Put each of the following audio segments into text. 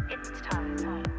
It's time. Now.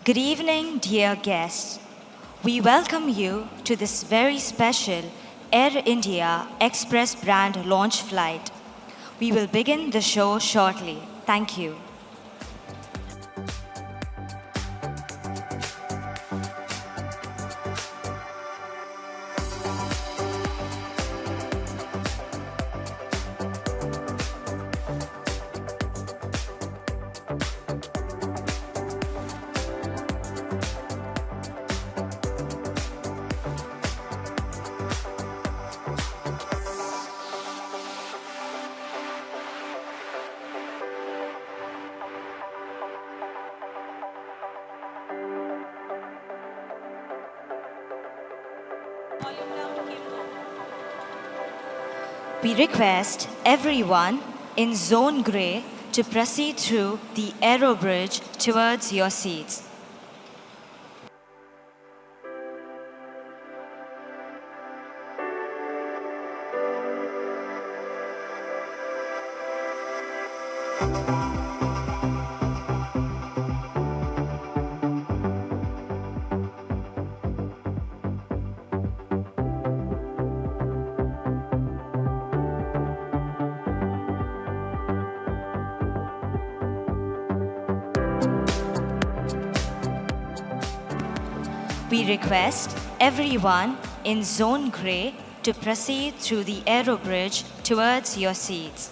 Good evening, dear guests. We welcome you to this very special Air India Express brand launch flight. We will begin the show shortly. Thank you. We request everyone in Zone Grey to proceed through the aero bridge towards your seats. We request everyone in Zone Grey to proceed through the aero bridge towards your seats.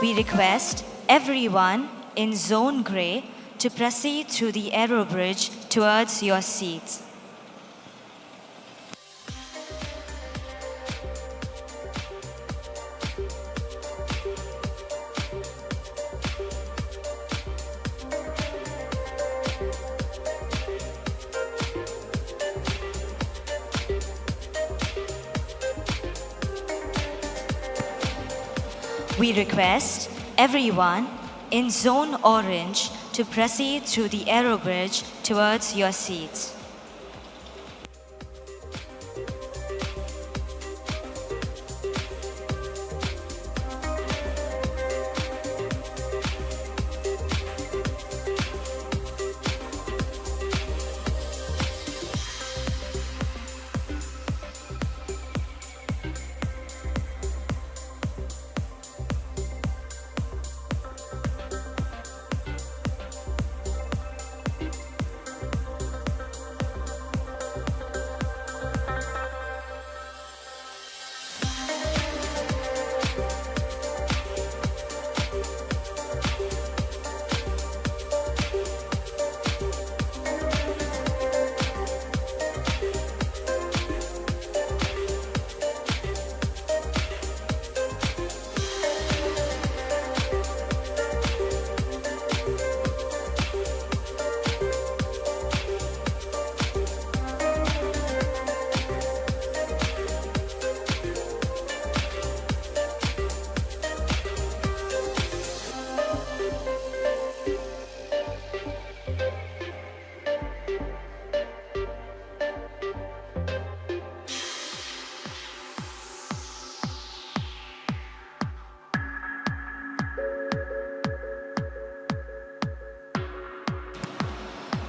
We request everyone in zone grey to proceed through the aero bridge towards your seats. We request everyone in zone orange to proceed through the aero bridge towards your seats.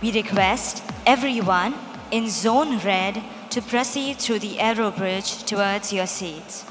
We request everyone in zone red to proceed through the aero bridge towards your seats.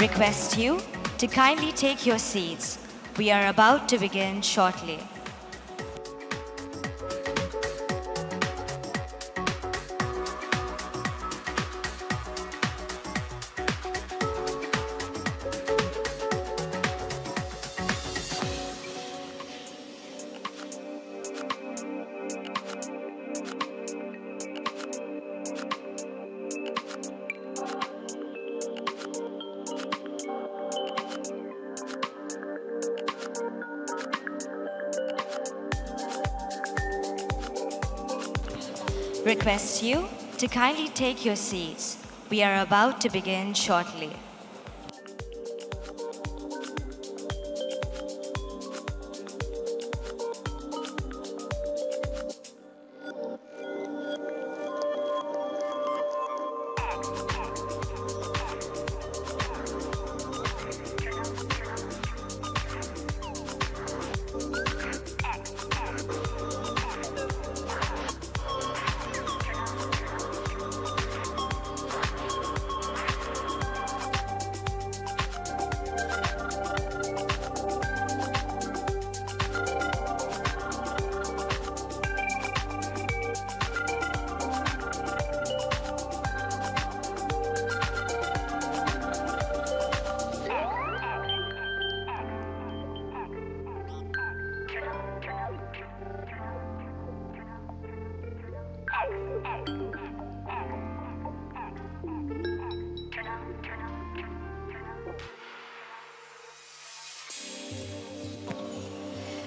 Request you to kindly take your seats. We are about to begin shortly. Request you to kindly take your seats. We are about to begin shortly.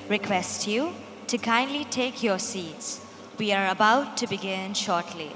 Request you to kindly take your seats. We are about to begin shortly.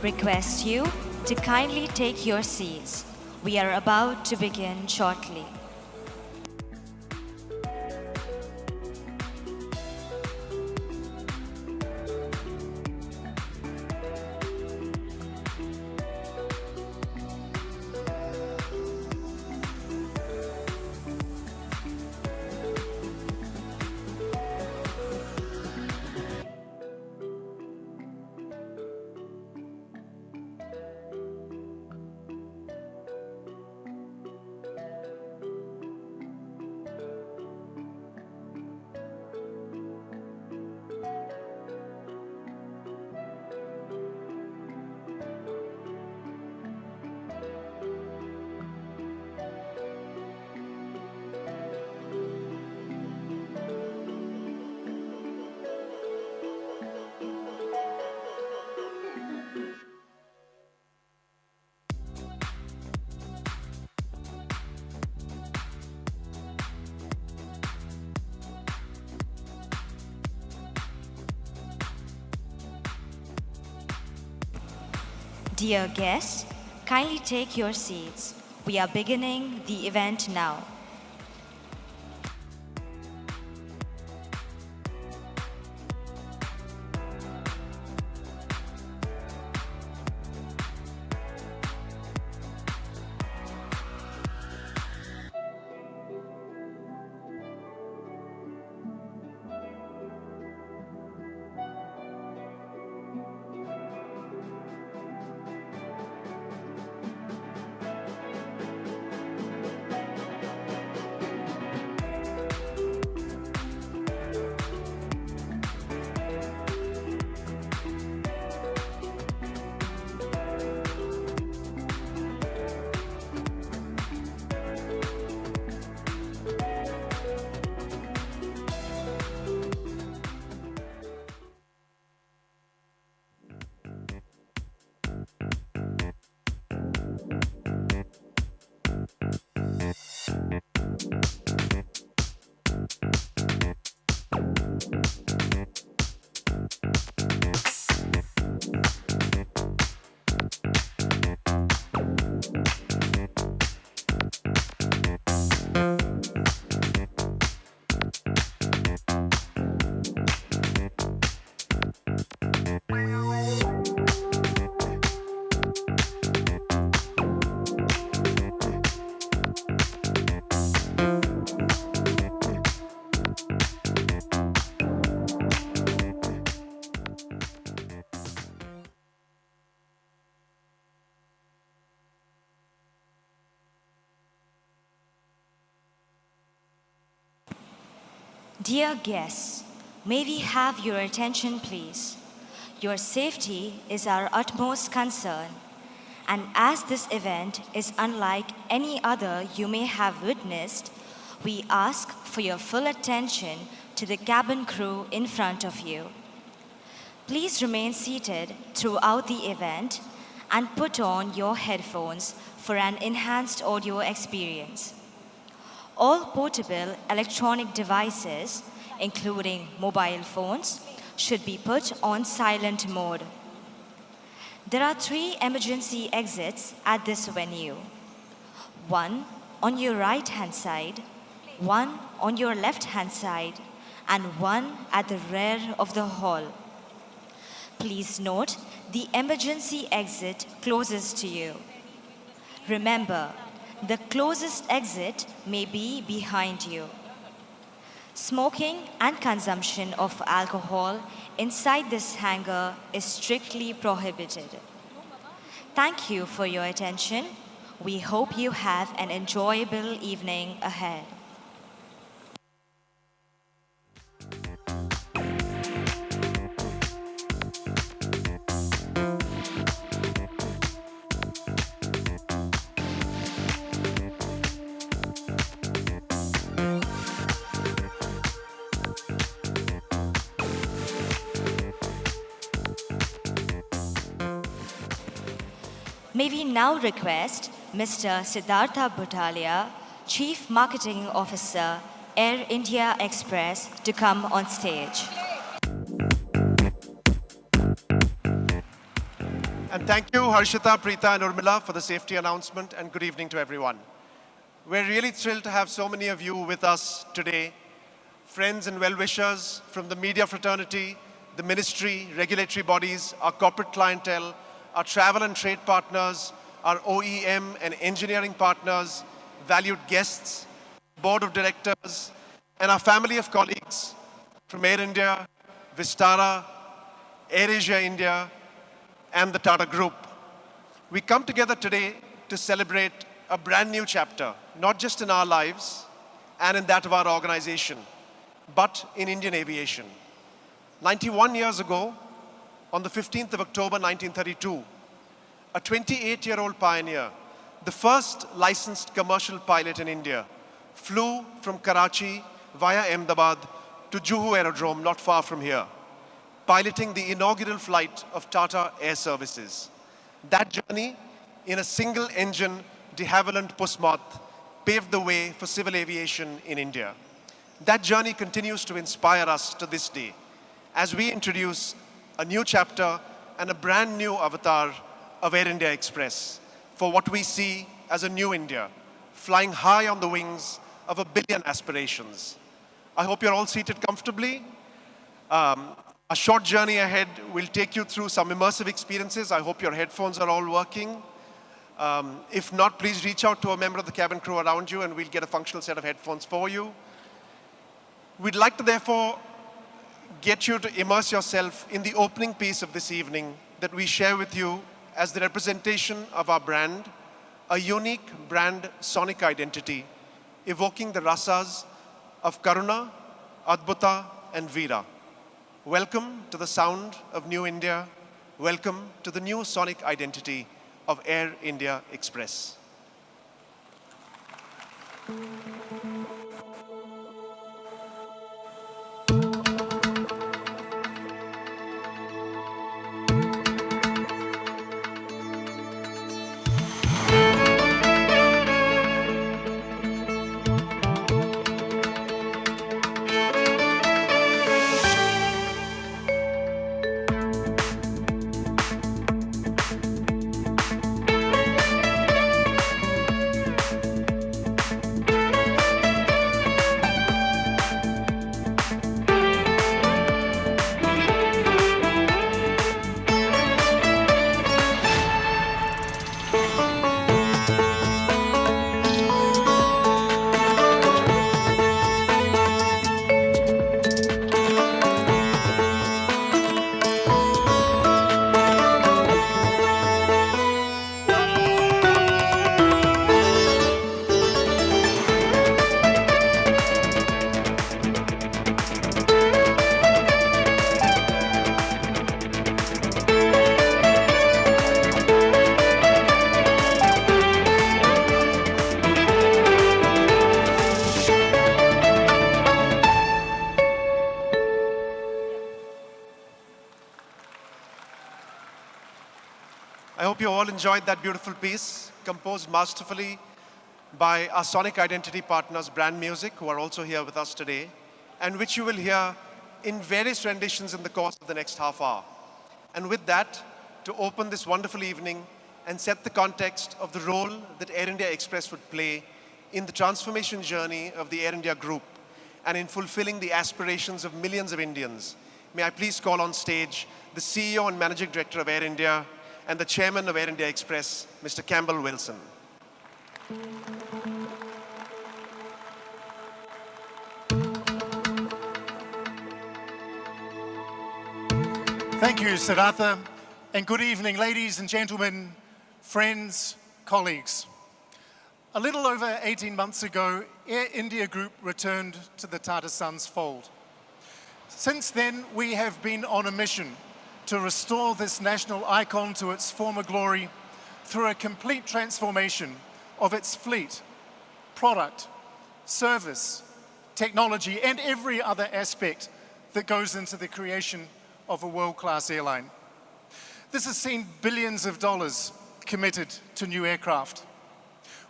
Request you to kindly take your seats. We are about to begin shortly. Dear guests, kindly take your seats. We are beginning the event now. Dear guests, may we have your attention, please? Your safety is our utmost concern, and as this event is unlike any other you may have witnessed, we ask for your full attention to the cabin crew in front of you. Please remain seated throughout the event and put on your headphones for an enhanced audio experience. All portable electronic devices, including mobile phones, should be put on silent mode. There are 3 emergency exits at this venue. One on your right hand side, one on your left hand side, and one at the rear of the hall. Please note the emergency exit closest to you. Remember, the closest exit may be behind you. Smoking and consumption of alcohol inside this hangar is strictly prohibited. Thank you for your attention. We hope you have an enjoyable evening ahead. May we now request Mr. Siddhartha Bhutalia, Chief Marketing Officer, Air India Express, to come on stage. And thank you, Harshita, Preeta, and Urmila, for the safety announcement, and good evening to everyone. We're really thrilled to have so many of you with us today, friends and well-wishers from the media fraternity, the ministry, regulatory bodies, our corporate clientele, our travel and trade partners, our OEM and engineering partners, valued guests, board of directors, and our family of colleagues from Air India, Vistara, AirAsia India, and the Tata Group. We come together today to celebrate a brand new chapter, not just in our lives and in that of our organization, but in Indian aviation. 91 years ago, on the 15th of October 1932, a 28-year-old pioneer, the first licensed commercial pilot in India, flew from Karachi via Ahmedabad to Juhu Aerodrome not far from here, piloting the inaugural flight of Tata Air Services. That journey in a single-engine de Havilland Pussmoth paved the way for civil aviation in India. That journey continues to inspire us to this day as we introduce a new chapter and a brand new avatar of Air India Express for what we see as a new India, flying high on the wings of 1 billion aspirations. I hope you're all seated comfortably. A short journey ahead will take you through some immersive experiences. I hope your headphones are all working. If not, please reach out to a member of the cabin crew around you and we'll get a functional set of headphones for you. We'd like to therefore get you to immerse yourself in the opening piece of this evening that we share with you as the representation of our brand, a unique brand sonic identity, evoking the rasas of Karuna, Adbhuta, and Veera. Welcome to the sound of New India. Welcome to the new sonic identity of Air India Express. hope you all enjoyed that beautiful piece, composed masterfully by our Sonic Identity partners, Brand Music, who are also here with us today, and which you will hear in various renditions in the course of the next half hour. And with that, to open this wonderful evening and set the context of the role that Air India Express would play in the transformation journey of the Air India Group and in fulfilling the aspirations of millions of Indians, may I please call on stage the CEO and Managing Director of Air India and the Chairman of Air India Express, Mr. Campbell Wilson. Thank you, Siddhartha, and good evening, ladies and gentlemen, friends, colleagues. A little over 18 months ago, Air India Group returned to the Tata Sons fold. Since then, we have been on a mission to restore this national icon to its former glory through a complete transformation of its fleet, product, service, technology, and every other aspect that goes into the creation of a world-class airline. This has seen billions of dollars committed to new aircraft.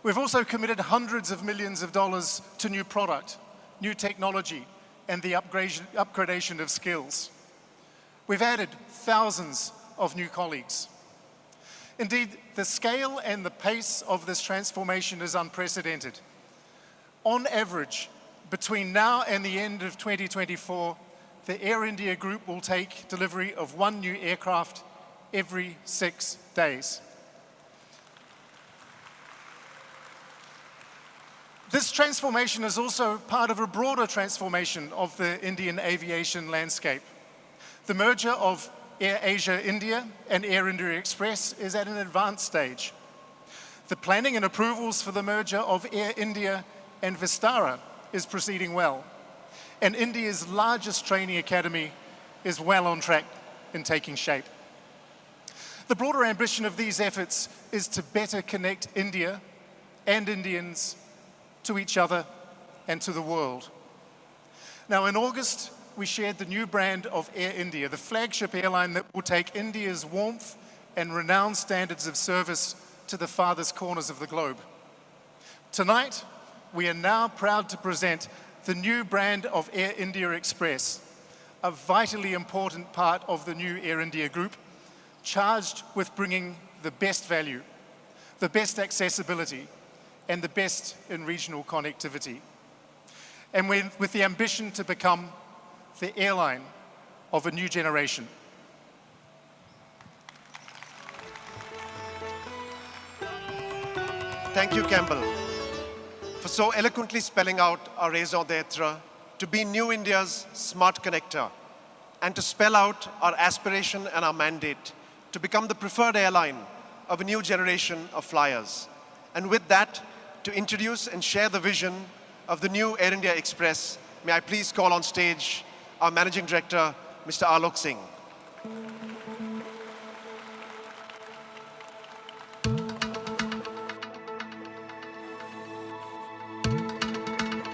We've also committed hundreds of millions of dollars to new product, new technology, and the upgradation of skills. We've added thousands of new colleagues. Indeed, the scale and the pace of this transformation is unprecedented. On average, between now and the end of 2024, the Air India Group will take delivery of one new aircraft every 6 days. This transformation is also part of a broader transformation of the Indian aviation landscape. The merger of Air Asia India and Air India Express is at an advanced stage. The planning and approvals for the merger of Air India and Vistara is proceeding well. And India's largest training academy is well on track in taking shape. The broader ambition of these efforts is to better connect India and Indians to each other and to the world. Now, in August, we shared the new brand of Air India, the flagship airline that will take India's warmth and renowned standards of service to the farthest corners of the globe. Tonight, we are now proud to present the new brand of Air India Express, a vitally important part of the new Air India Group, charged with bringing the best value, the best accessibility, and the best in regional connectivity. And with the ambition to become the airline of a new generation. Thank you, Campbell, for so eloquently spelling out our raison d'etre to be New India's smart connector and to spell out our aspiration and our mandate to become the preferred airline of a new generation of flyers. And with that, to introduce and share the vision of the new Air India Express, may I please call on stage our Managing Director, Mr. Alok Singh.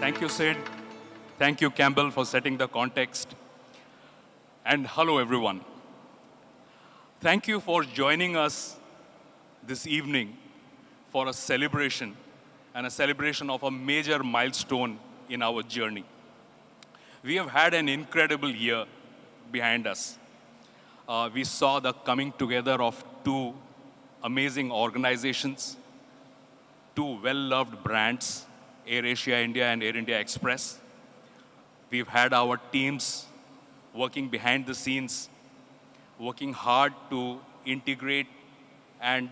Thank you, Sid. Thank you, Campbell, for setting the context. And hello, everyone. Thank you for joining us this evening for a celebration, and a celebration of a major milestone in our journey. We have had an incredible year behind us. We saw the coming together of two amazing organizations, two well-loved brands, Air Asia India and Air India Express. We've had our teams working behind the scenes, working hard to integrate and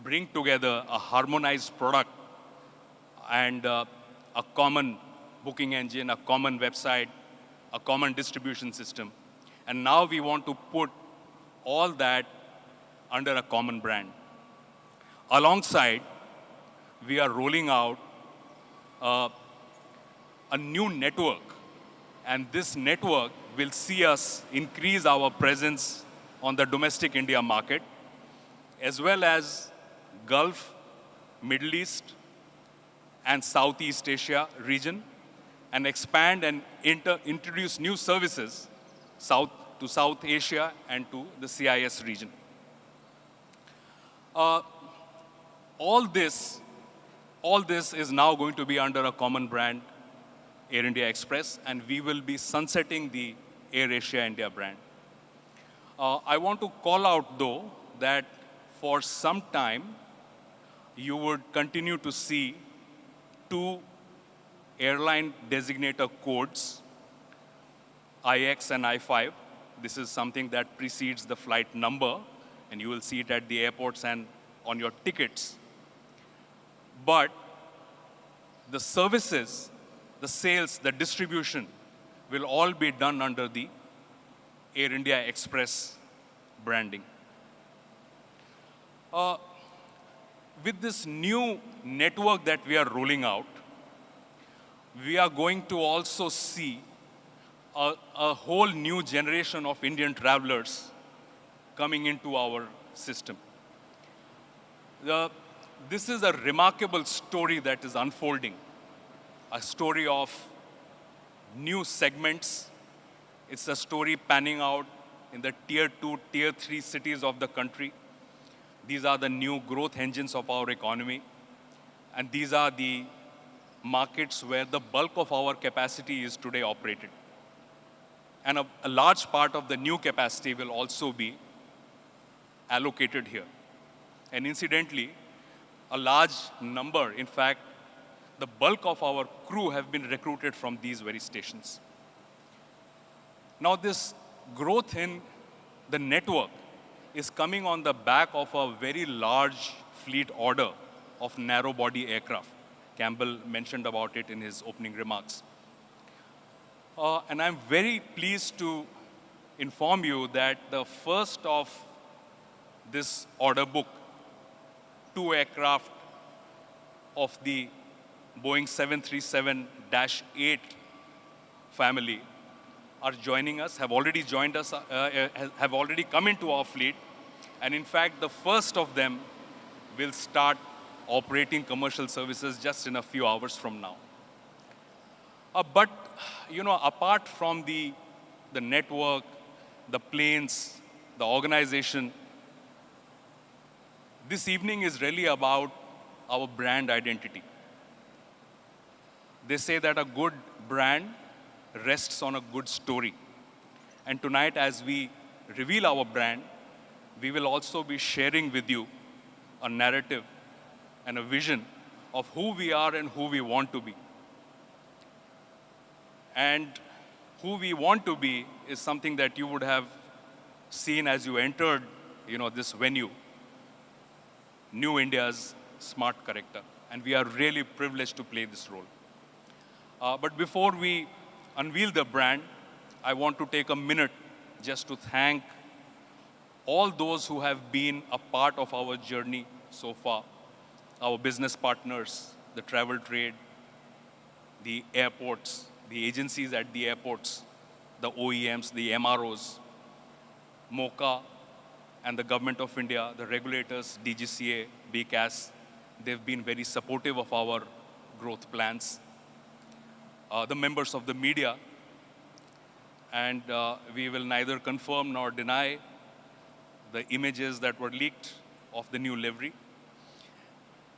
bring together a harmonized product and a common booking engine, a common website, a common distribution system. And now we want to put all that under a common brand. Alongside, we are rolling out a new network. And this network will see us increase our presence on the domestic India market, as well as Gulf, Middle East, and Southeast Asia region, and expand and introduce new services to South Asia and to the CIS region. Uh, all this, all this is now going to be under a common brand, Air India Express, and we will be sunsetting the Air Asia India brand. I want to call out, though, that for some time, you would continue to see two airline designator codes, IX and I5. This is something that precedes the flight number, and you will see it at the airports and on your tickets. But the services, the sales, the distribution will all be done under the Air India Express branding. With this new network that we are rolling out, we are going to also see a whole new generation of Indian travelers coming into our system. This is a remarkable story that is unfolding, a story of new segments. It's a story panning out in the tier 2, tier 3 cities of the country. These are the new growth engines of our economy. And these are the markets where the bulk of our capacity is today operated. And a large part of the new capacity will also be allocated here. And incidentally, a large number, in fact, the bulk of our crew have been recruited from these very stations. Now, this growth in the network is coming on the back of a very large fleet order of narrow-body aircraft. Campbell mentioned about it in his opening remarks. And I'm very pleased to inform you that the first of this order book, 2 aircraft of the Boeing 737-8 family are joining us, have already joined us, have already come into our fleet. And in fact, the first of them will start operating commercial services just in a few hours from now. But, you know, apart from the network, the planes, the organization, this evening is really about our brand identity. They say that a good brand rests on a good story. And tonight, as we reveal our brand, we will also be sharing with you a narrative and a vision of who we are and who we want to be. And who we want to be is something that you would have seen as you entered, this venue, New India's smart character. And we are really privileged to play this role. But before we unveil the brand, I want to take a minute just to thank all those who have been a part of our journey so far. Our business partners, the travel trade, the airports, the agencies at the airports, the OEMs, the MROs, MOCA, and the Government of India, the regulators, DGCA, BCAS, they've been very supportive of our growth plans. The members of the media, and we will neither confirm nor deny the images that were leaked of the new livery.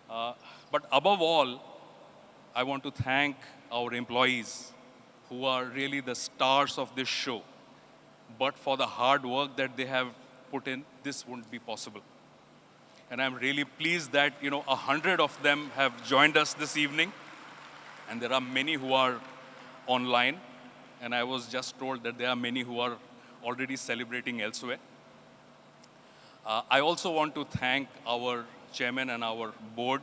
But above all, I want to thank our employees who are really the stars of this show. But for the hard work that they have put in, this wouldn't be possible. And I'm really pleased that 100 of them have joined us this evening. And there are many who are online. And I was just told that there are many who are already celebrating elsewhere. I also want to thank our chairman and our board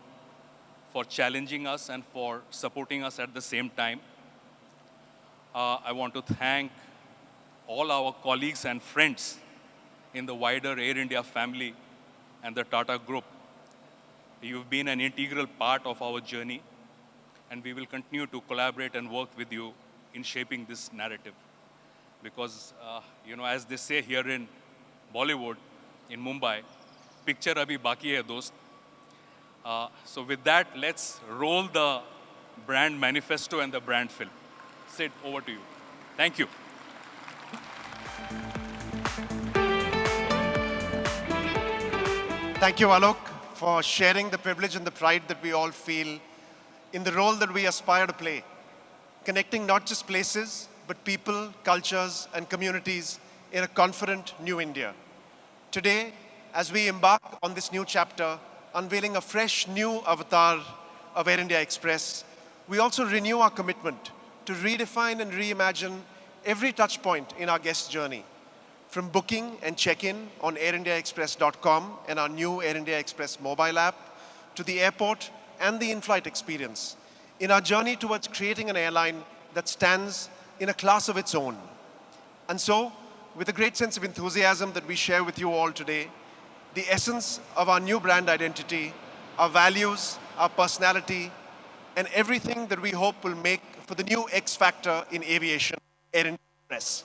for challenging us and for supporting us at the same time. I want to thank all our colleagues and friends in the wider Air India family and the Tata Group. You've been an integral part of our journey, and we will continue to collaborate and work with you in shaping this narrative. Because, as they say here in Bollywood, in Mumbai, picture abhi baki hai, dost. So with that, let's roll the brand manifesto and the brand film. Sid, over to you. Thank you. Thank you, Alok, for sharing the privilege and the pride that we all feel in the role that we aspire to play, connecting not just places, but people, cultures, and communities in a confident new India. Today, as we embark on this new chapter, unveiling a fresh new avatar of Air India Express, we also renew our commitment to redefine and reimagine every touch point in our guest journey, from booking and check-in on airindiaexpress.com and our new Air India Express mobile app, to the airport and the in-flight experience, in our journey towards creating an airline that stands in a class of its own. And so, with a great sense of enthusiasm that we share with you all today, the essence of our new brand identity, our values, our personality, and everything that we hope will make for the new X factor in aviation, Air India Express.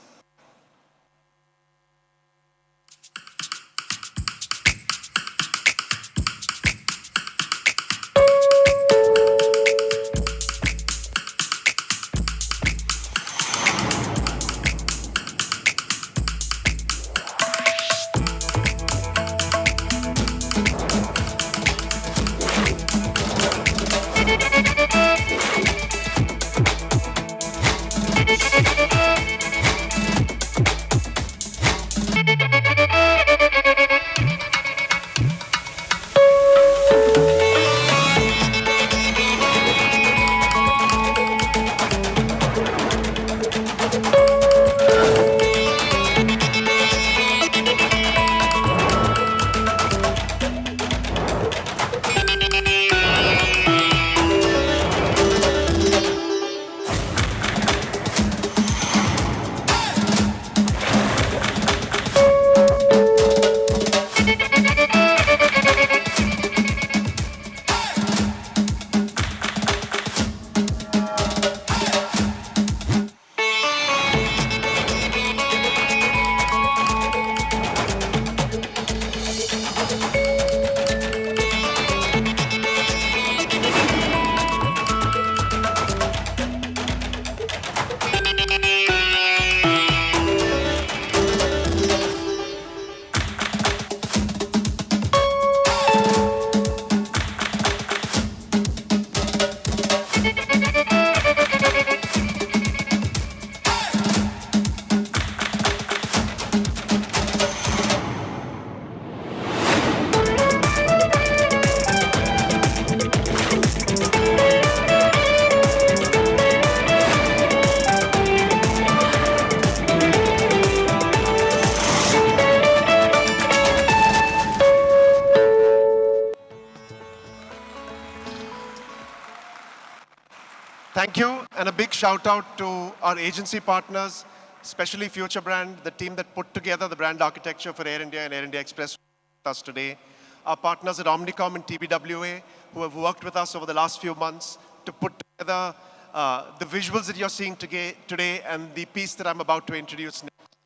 Thank you, and a big shout out to our agency partners, especially Future Brand, the team that put together the brand architecture for Air India and Air India Express with us today. Our partners at Omnicom and TBWA, who have worked with us over the last few months to put together the visuals that you're seeing today and the piece that I'm about to introduce next.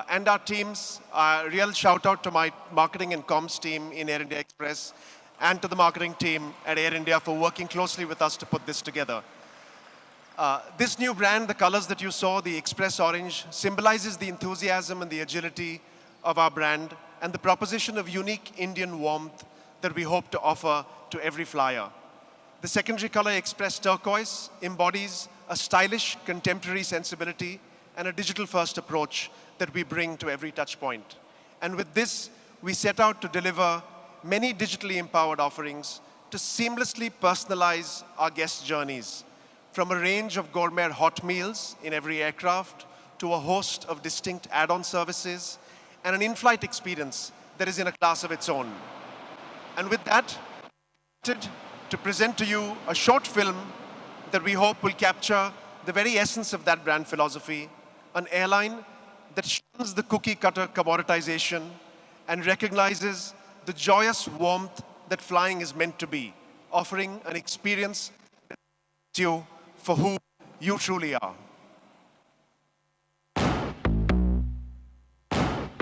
And our teams, real shout out to my marketing and comms team in Air India Express and to the marketing team at Air India for working closely with us to put this together. This new brand, the colors that you saw, the Express Orange, symbolizes the enthusiasm and the agility of our brand and the proposition of unique Indian warmth that we hope to offer to every flyer. The secondary color, Express Turquoise, embodies a stylish, contemporary sensibility and a digital-first approach that we bring to every touch point. And with this, we set out to deliver many digitally empowered offerings to seamlessly personalize our guest journeys, from a range of gourmet hot meals in every aircraft to a host of distinct add-on services and an in-flight experience that is in a class of its own. And with that, to present to you a short film that we hope will capture the very essence of that brand philosophy, an airline that shuns the cookie-cutter commoditization and recognizes the joyous warmth that flying is meant to be, offering an experience that makes you for who you truly are.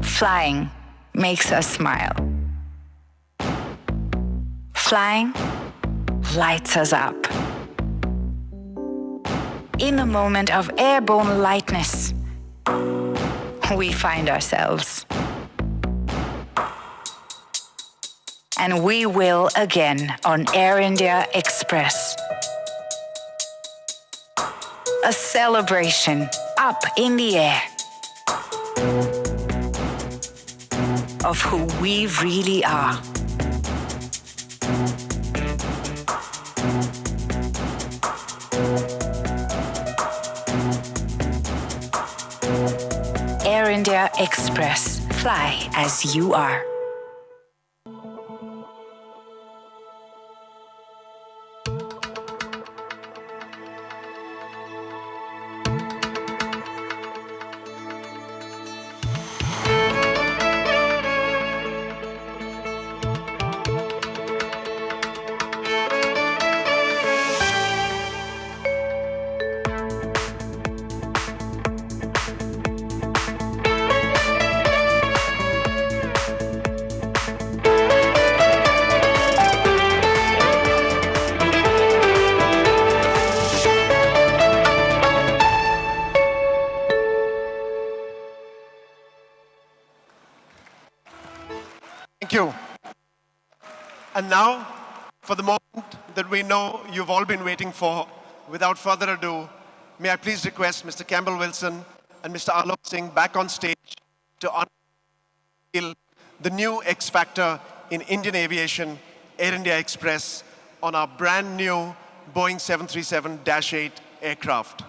Flying makes us smile. Flying lights us up. In a moment of airborne lightness, we find ourselves. And we will again on Air India Express. A celebration up in the air of who we really are. Air India Express. Fly as you are. Thank you. And now, for the moment that we know you've all been waiting for, without further ado, may I please request Mr. Campbell Wilson and Mr. Alok Singh back on stage to unveil the new X Factor in Indian aviation, Air India Express, on our brand new Boeing 737-8 aircraft.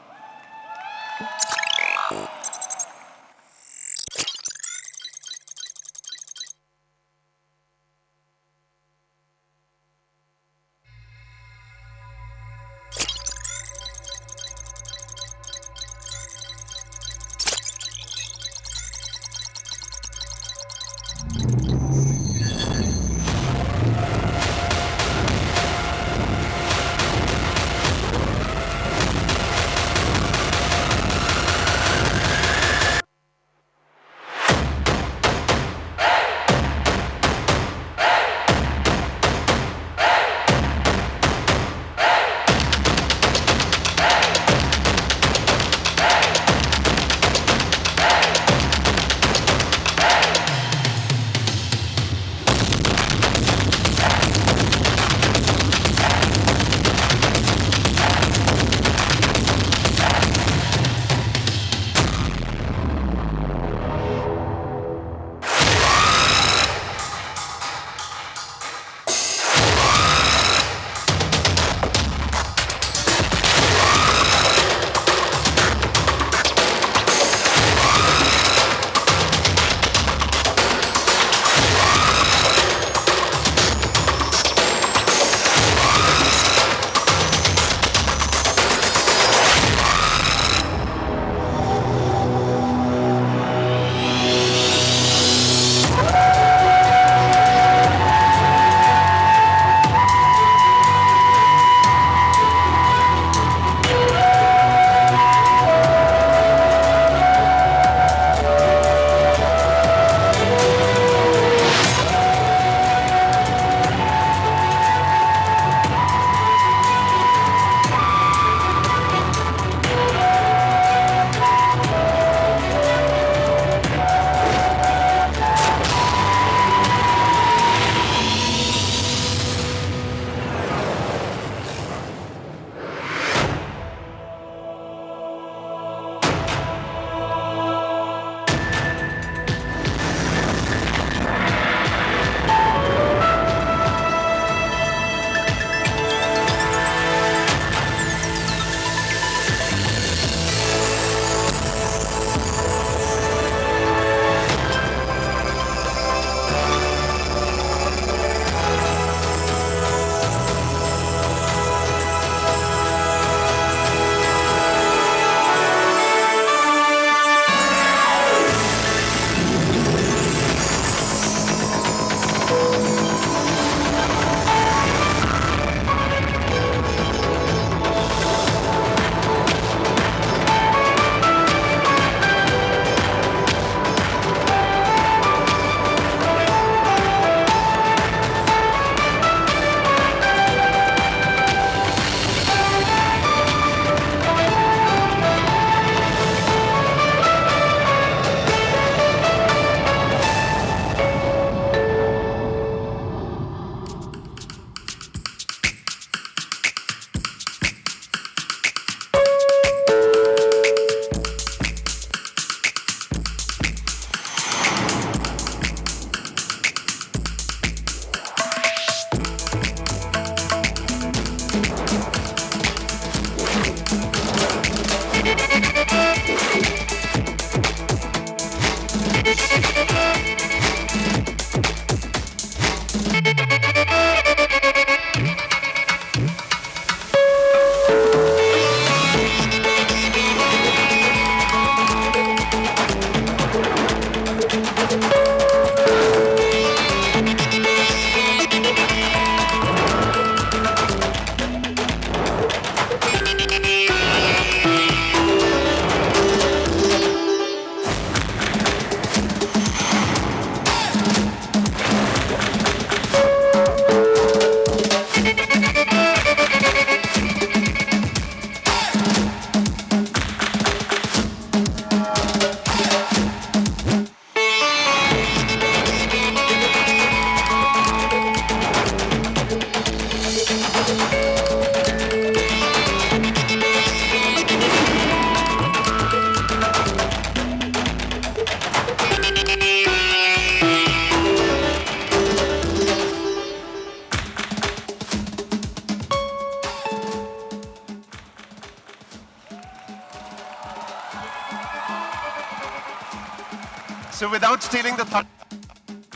So without stealing the thunder,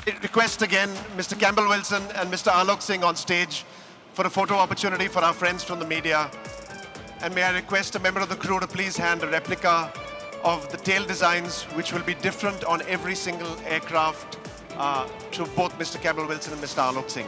I request again Mr. Campbell Wilson and Mr. Alok Singh on stage for a photo opportunity for our friends from the media. And may I request a member of the crew to please hand a replica of the tail designs, which will be different on every single aircraft, to both Mr. Campbell Wilson and Mr. Alok Singh.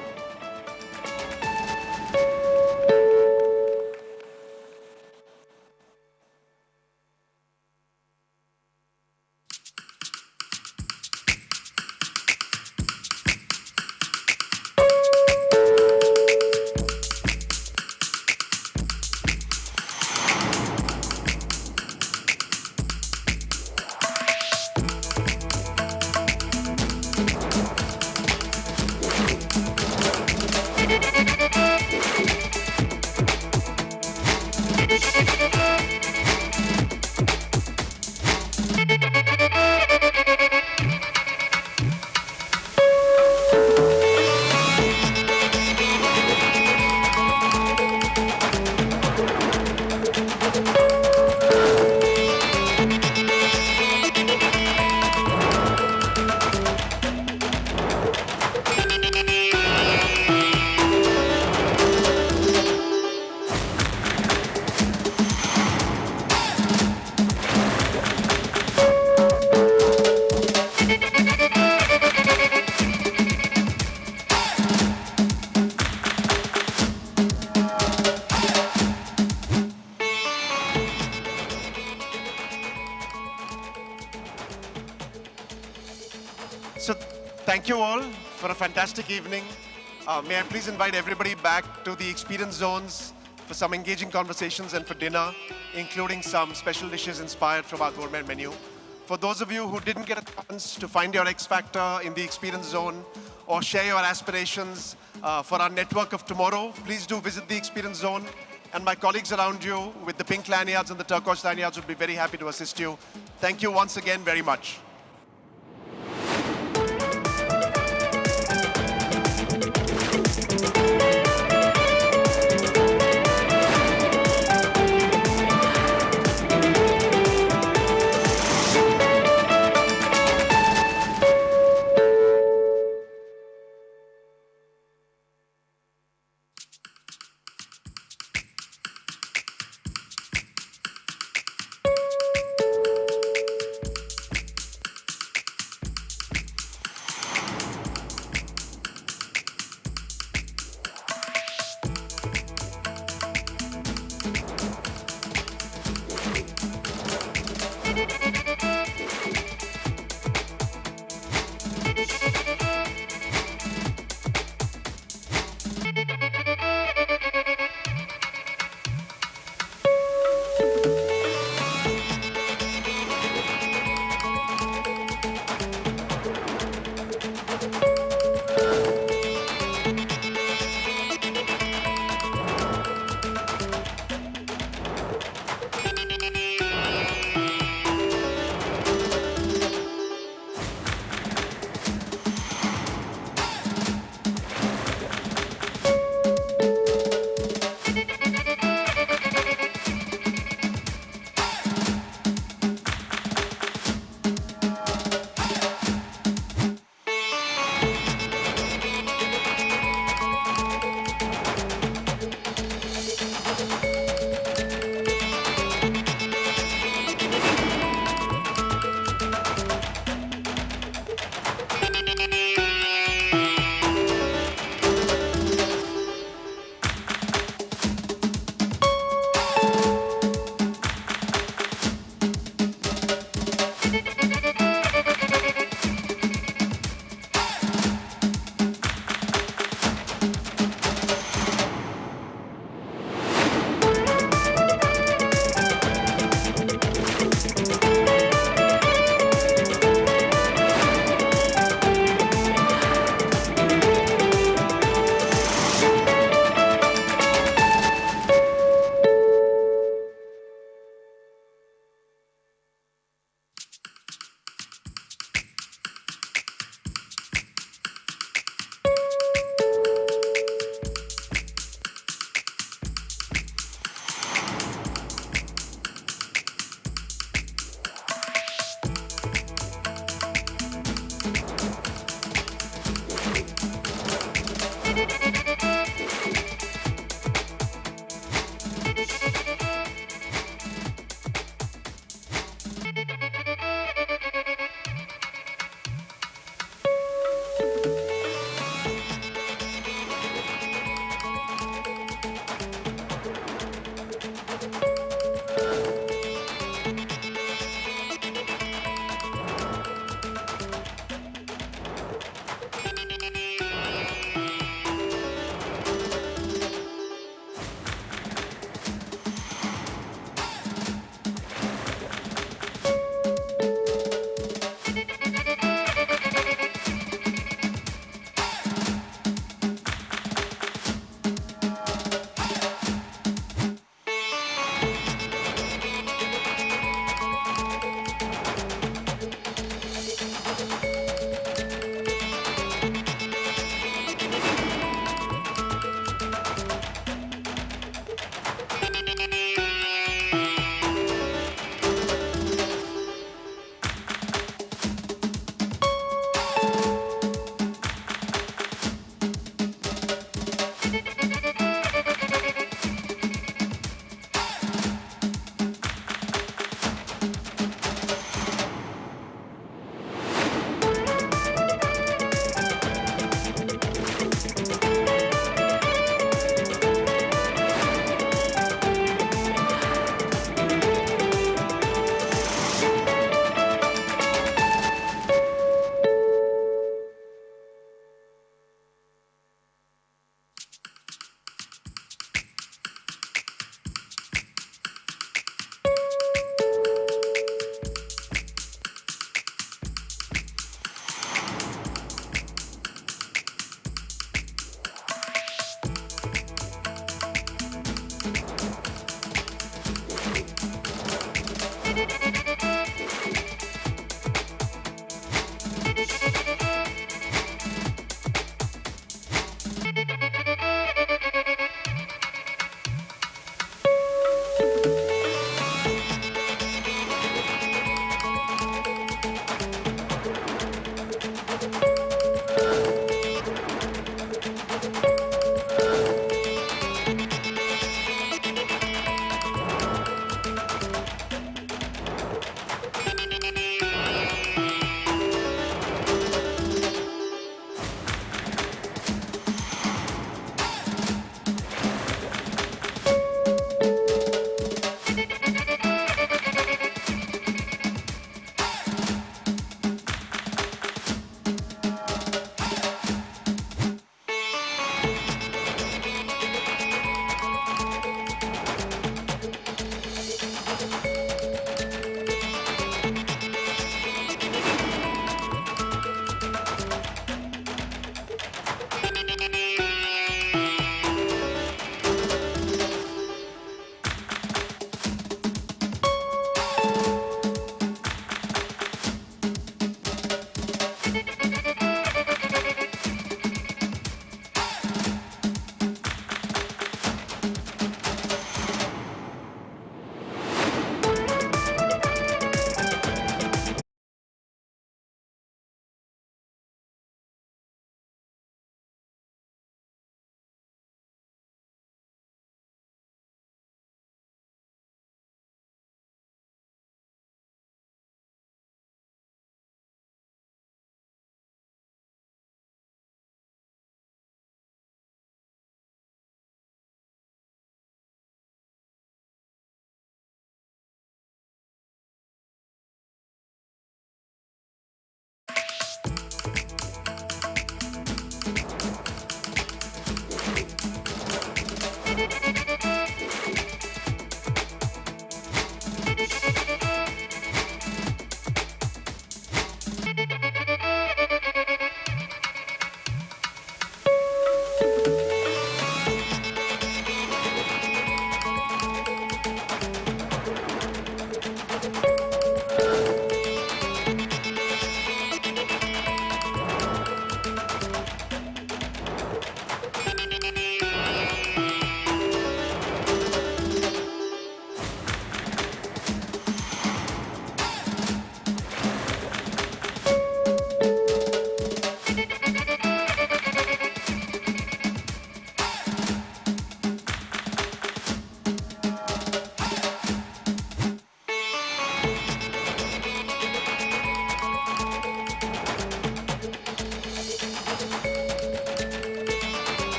So thank you all for a fantastic evening. May I please invite everybody back to the experience zones for some engaging conversations and for dinner, including some special dishes inspired from our gourmet menu. For those of you who didn't get a chance to find your X Factor in the experience zone or share your aspirations for our network of tomorrow, please do visit the experience zone. And my colleagues around you with the pink lanyards and the turquoise lanyards would be very happy to assist you. Thank you once again very much.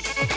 It's